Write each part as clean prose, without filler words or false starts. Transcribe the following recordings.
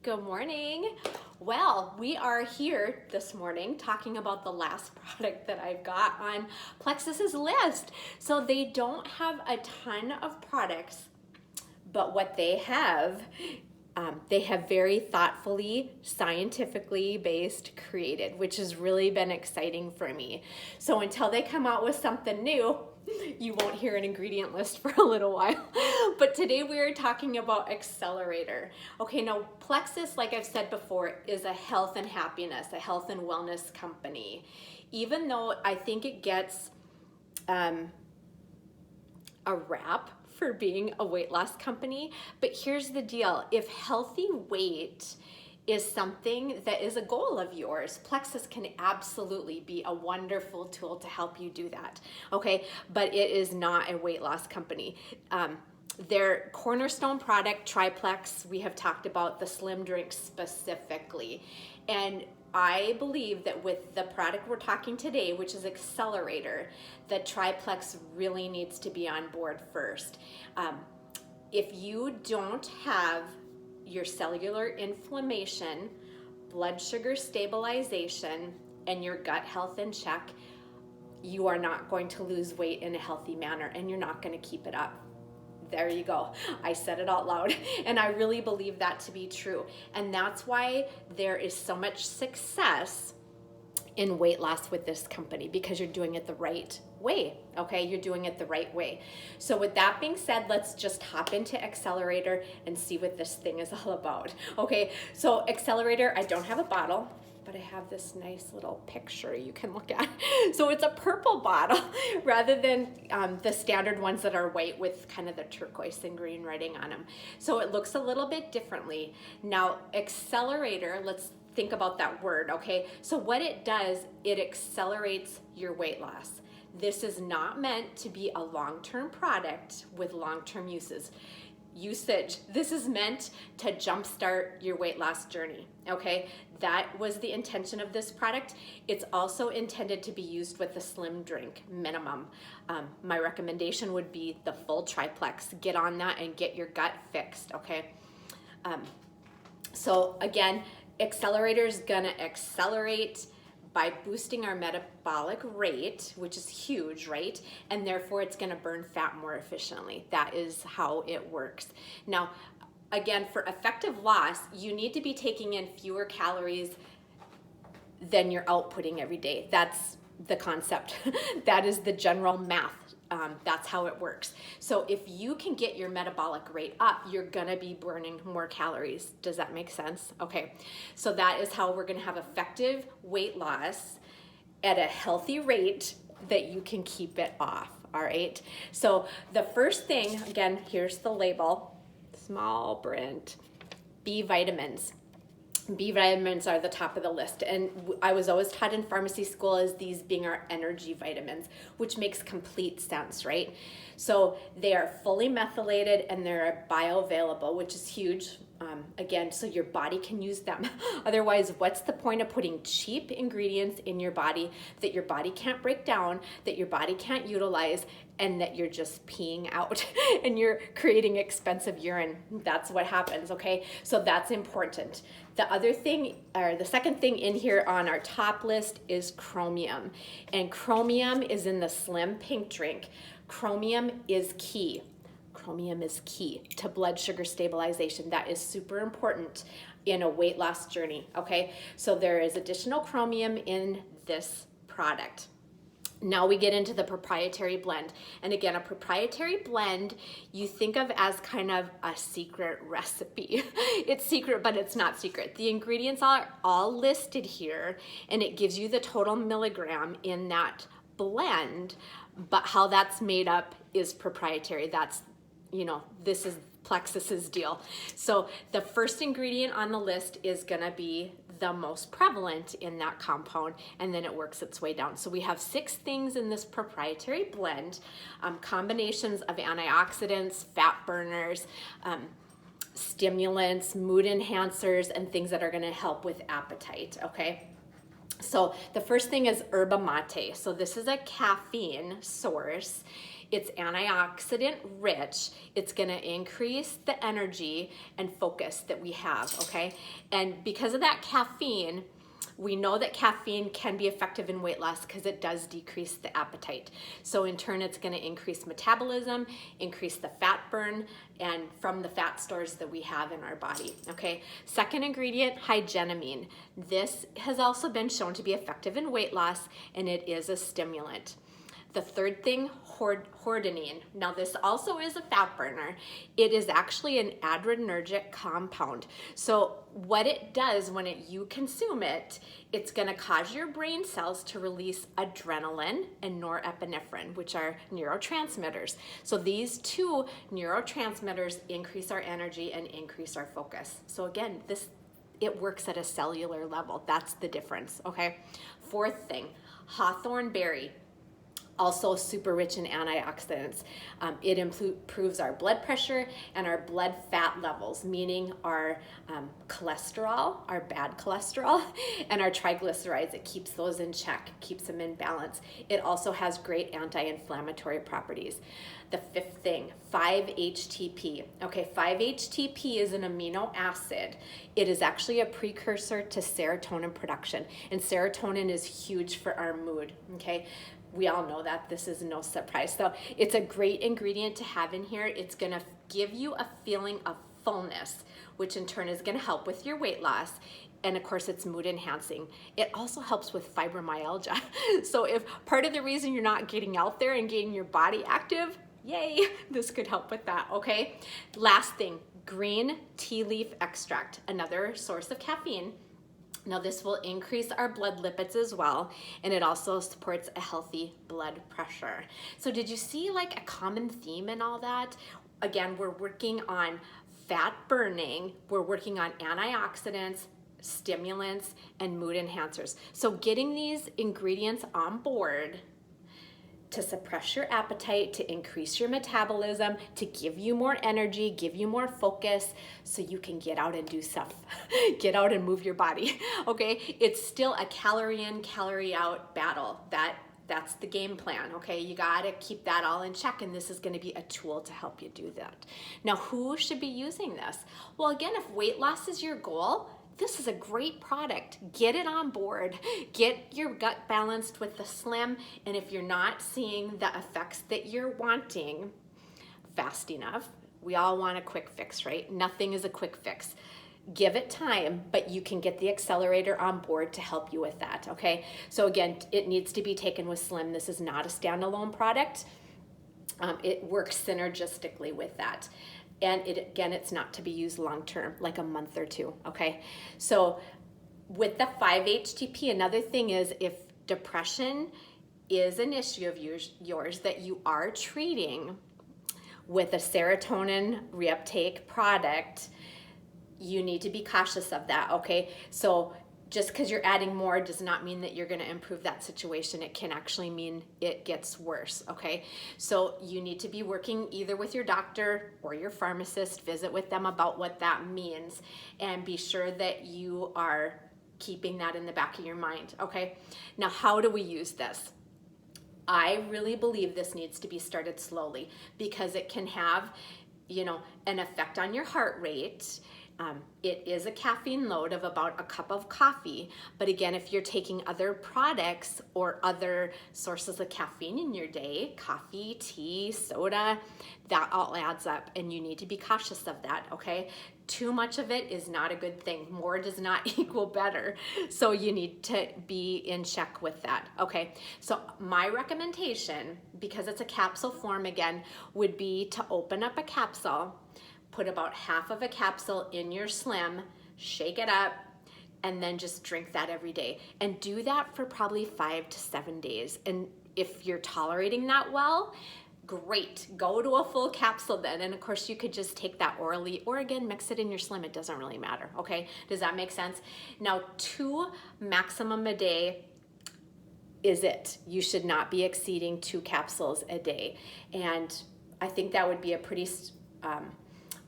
Good morning. Well, we are here this morning talking about the last product that I've got on Plexus's list. So they don't have a ton of products, but what they have very thoughtfully, scientifically based created, which has really been exciting for me. So until they come out with something new, you won't hear an ingredient list for a little while. But today we are talking about Accelerator. Okay, now Plexus, like I've said before, is a health and happiness, a health and wellness company. Even though I think it gets a rap for being a weight loss company, but here's the deal. If healthy weight is something that is a goal of yours, Plexus can absolutely be a wonderful tool to help you do that, okay? But it is not a weight loss company. Their cornerstone product, Triplex, we have talked about the slim drink specifically. And I believe that with the product we're talking today, which is Accelerator, the Triplex really needs to be on board first. If you don't have your cellular inflammation, blood sugar stabilization, and your gut health in check, you are not going to lose weight in a healthy manner, and you're not going to keep it up. There you go. I said it out loud, and I really believe that to be true. And that's why there is so much success in weight loss with this company, because you're doing it the right way, okay? You're doing it the right way. So with that being said, let's just hop into Accelerator and see what this thing is all about, okay? So Accelerator, I don't have a bottle, but I have this nice little picture you can look at. So it's a purple bottle rather than the standard ones that are white with kind of the turquoise and green writing on them. So it looks a little bit differently. Now, Accelerator, let's think about that word, okay? So what it does, it accelerates your weight loss. This is not meant to be a long-term product with long-term usage. This is meant to jumpstart your weight loss journey, okay? That was the intention of this product. It's also intended to be used with the slim drink minimum. My recommendation would be the full Triplex. Get on that and get your gut fixed, okay? So again, Accelerator is gonna accelerate by boosting our metabolic rate, which is huge, right? And therefore it's gonna burn fat more efficiently. That is how it works. Now, again, for effective loss, you need to be taking in fewer calories than you're outputting every day. That's the concept. That is the general math. That's how it works. So if you can get your metabolic rate up, you're gonna be burning more calories. Does that make sense? Okay, so that is how we're gonna have effective weight loss at a healthy rate that you can keep it off, all right? So the first thing, again, here's the label, small print, B vitamins. B vitamins are the top of the list, and I was always taught in pharmacy school as these being our energy vitamins, which makes complete sense, right? So they are fully methylated and they're bioavailable, which is huge. Again, so your body can use them. Otherwise, what's the point of putting cheap ingredients in your body that your body can't break down, that your body can't utilize, and that you're just peeing out and you're creating expensive urine? That's what happens, okay? So that's important. The other thing, or the second thing in here on our top list is chromium. And chromium is in the slim pink drink. Chromium is key. Chromium is key to blood sugar stabilization. That is super important in a weight loss journey, okay? So there is additional chromium in this product. Now we get into the proprietary blend. And again, a proprietary blend, you think of as kind of a secret recipe. It's secret, but it's not secret. The ingredients are all listed here, and it gives you the total milligram in that blend, but how that's made up is proprietary. That's, this is Plexus's deal. So the first ingredient on the list is gonna be the most prevalent in that compound, and then it works its way down. So we have 6 things in this proprietary blend, combinations of antioxidants, fat burners, stimulants, mood enhancers, and things that are gonna help with appetite, okay? So the first thing is yerba mate. So this is a caffeine source. It's antioxidant rich. It's going to increase the energy and focus that we have, okay? And because of that caffeine, we know that caffeine can be effective in weight loss because it does decrease the appetite. So in turn, it's going to increase metabolism, increase the fat burn, and from the fat stores that we have in our body, okay? Second ingredient, hygenamine. This has also been shown to be effective in weight loss, and it is a stimulant. The third thing, hordenine. Now this also is a fat burner. It is actually an adrenergic compound. So what it does when you consume it, it's gonna cause your brain cells to release adrenaline and norepinephrine, which are neurotransmitters. So these two neurotransmitters increase our energy and increase our focus. So again, it works at a cellular level. That's the difference, okay? Fourth thing, hawthorn berry. Also super rich in antioxidants. It improves our blood pressure and our blood fat levels, meaning our cholesterol, our bad cholesterol, and our triglycerides. It keeps those in check, keeps them in balance. It also has great anti-inflammatory properties. The fifth thing, 5-HTP. Okay, 5-HTP is an amino acid. It is actually a precursor to serotonin production, and serotonin is huge for our mood, okay? We all know that. This is no surprise. So it's a great ingredient to have in here. It's gonna give you a feeling of fullness, which in turn is gonna help with your weight loss. And of course, it's mood enhancing. It also helps with fibromyalgia. So if part of the reason you're not getting out there and getting your body active, yay, this could help with that, okay? Last thing, green tea leaf extract, another source of caffeine. Now this will increase our blood lipids as well, and it also supports a healthy blood pressure. So did you see like a common theme in all that? Again, we're working on fat burning, we're working on antioxidants, stimulants, and mood enhancers. So getting these ingredients on board to suppress your appetite, to increase your metabolism, to give you more energy, give you more focus, so you can get out and do stuff. Get out and move your body, okay? It's still a calorie in, calorie out battle. That's the game plan, okay? You gotta keep that all in check, and this is gonna be a tool to help you do that. Now, who should be using this? Well, again, if weight loss is your goal, this is a great product. Get it on board. Get your gut balanced with the Slim, and if you're not seeing the effects that you're wanting fast enough, we all want a quick fix, right? Nothing is a quick fix. Give it time, but you can get the accelerator on board to help you with that, okay? So again, it needs to be taken with Slim. This is not a standalone product. It works synergistically with that. And again, it's not to be used long-term, like a month or two, okay? So with the 5-HTP, another thing is if depression is an issue of yours that you are treating with a serotonin reuptake product, you need to be cautious of that, okay? So just because you're adding more does not mean that you're going to improve that situation. It can actually mean it gets worse, okay? So you need to be working either with your doctor or your pharmacist, visit with them about what that means, and be sure that you are keeping that in the back of your mind, okay? Now, how do we use this? I really believe this needs to be started slowly because it can have, an effect on your heart rate. It is a caffeine load of about a cup of coffee, but again, if you're taking other products or other sources of caffeine in your day, coffee, tea, soda, that all adds up, and you need to be cautious of that, okay? Too much of it is not a good thing. More does not equal better, so you need to be in check with that, okay? So my recommendation, because it's a capsule form again, would be to open up a capsule, put about half of a capsule in your Slim, shake it up, and then just drink that every day. And do that for probably 5 to 7 days. And if you're tolerating that well, great, go to a full capsule then. And of course you could just take that orally or again, mix it in your Slim. It doesn't really matter, okay? Does that make sense? Now, 2 maximum a day is it. You should not be exceeding 2 capsules a day. And I think that would be a pretty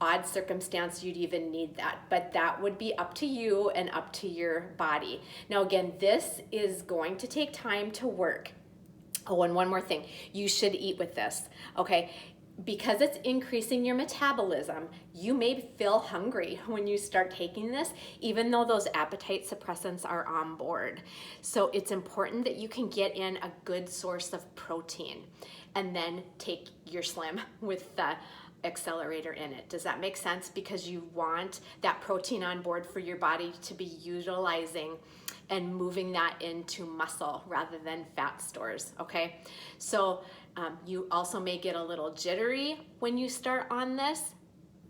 odd circumstance you'd even need that, but that would be up to you and up to your body. Now again, this is going to take time to work. Oh, and one more thing, you should eat with this, okay? Because it's increasing your metabolism, you may feel hungry when you start taking this, even though those appetite suppressants are on board. So it's important that you can get in a good source of protein and then take your Slim with the accelerator in it. Does that make sense? Because you want that protein on board for your body to be utilizing and moving that into muscle rather than fat stores, okay? So you also may get a little jittery when you start on this,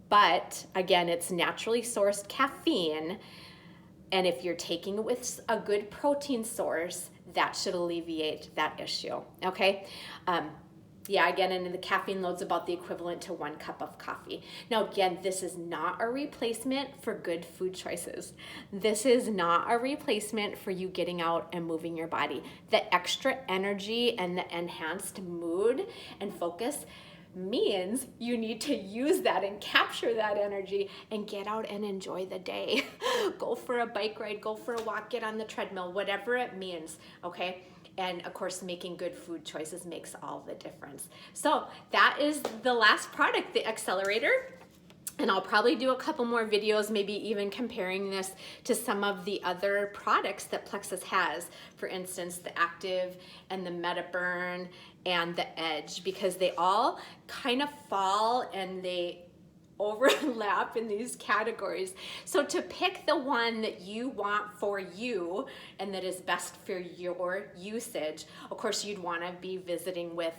but again, it's naturally sourced caffeine, and if you're taking it with a good protein source, that should alleviate that issue, okay? Yeah, again, and the caffeine load's about the equivalent to 1 cup of coffee. Now, again, this is not a replacement for good food choices. This is not a replacement for you getting out and moving your body. The extra energy and the enhanced mood and focus means you need to use that and capture that energy and get out and enjoy the day. Go for a bike ride, go for a walk, get on the treadmill, whatever it means, okay? And of course, making good food choices makes all the difference. So that is the last product, the accelerator. And I'll probably do a couple more videos, maybe even comparing this to some of the other products that Plexus has. For instance, the Active and the MetaBurn and the Edge, because they all kind of fall and they overlap in these categories. So to pick the one that you want for you and that is best for your usage, of course you'd want to be visiting with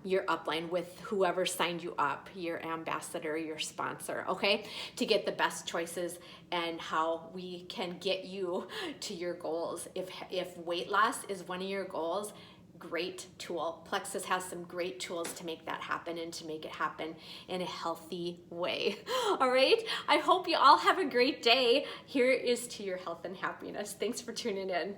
your upline, with whoever signed you up, your ambassador, your sponsor, okay, to get the best choices and how we can get you to your goals. If weight loss is one of your goals, great tool. Plexus has some great tools to make that happen and to make it happen in a healthy way. All right, I hope you all have a great day. Here is to your health and happiness. Thanks for tuning in.